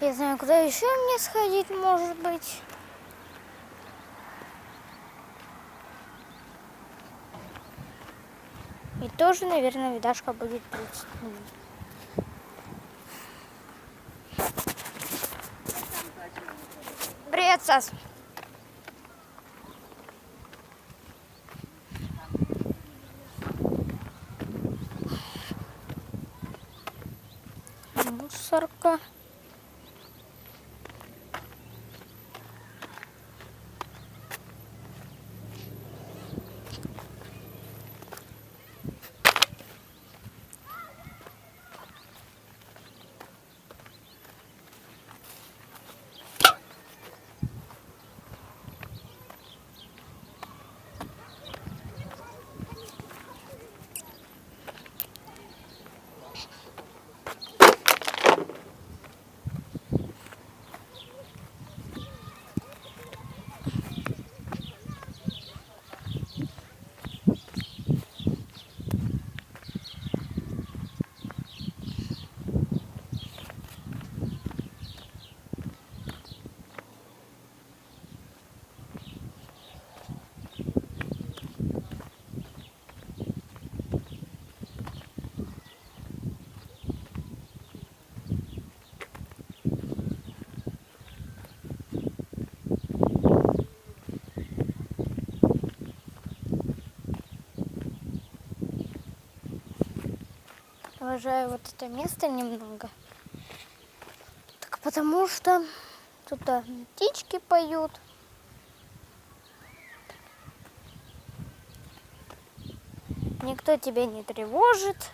Я знаю, куда еще мне сходить, может быть. И тоже, наверное, видашка будет 30 минут. Привет, Сас. Мусорка. Уважаю вот это место немного. Так потому что тут птички поют. Никто тебя не тревожит.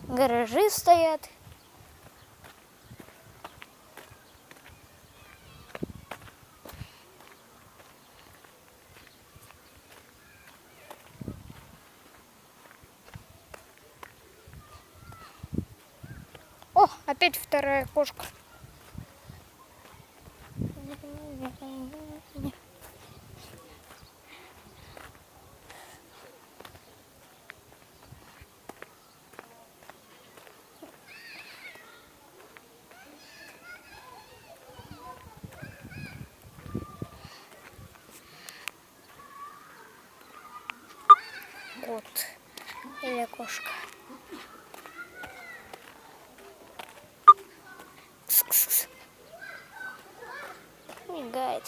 Гаражи стоят. О, опять вторая кошка. Кот или кошка. Кс-кс-кс. Мигает.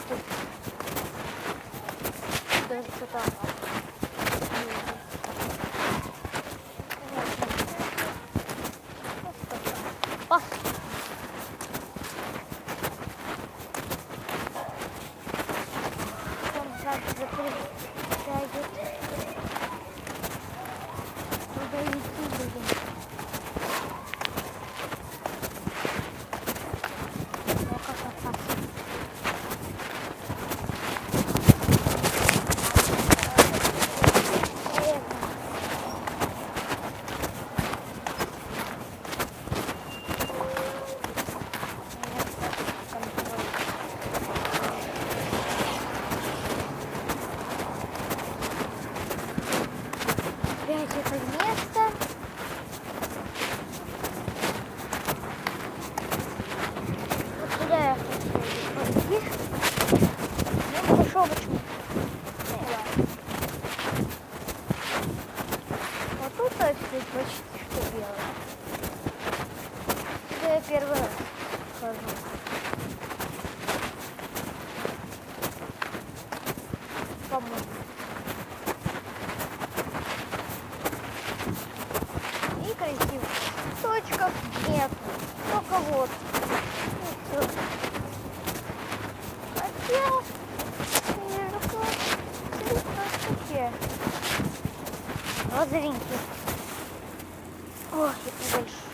тут даже что-то. О! Там сзади запрягает. Туда идти будем. Ну-ка, красавцы. Опять это место. Вот туда я хочу пойти. Ну, хорошо, почему? Вот тут почти что белое. Это я первый раз хожу. По-моему. И красивых точков нет. Только вот. И все. Хотел снежку. Такие розовенькие. Ой, это большой.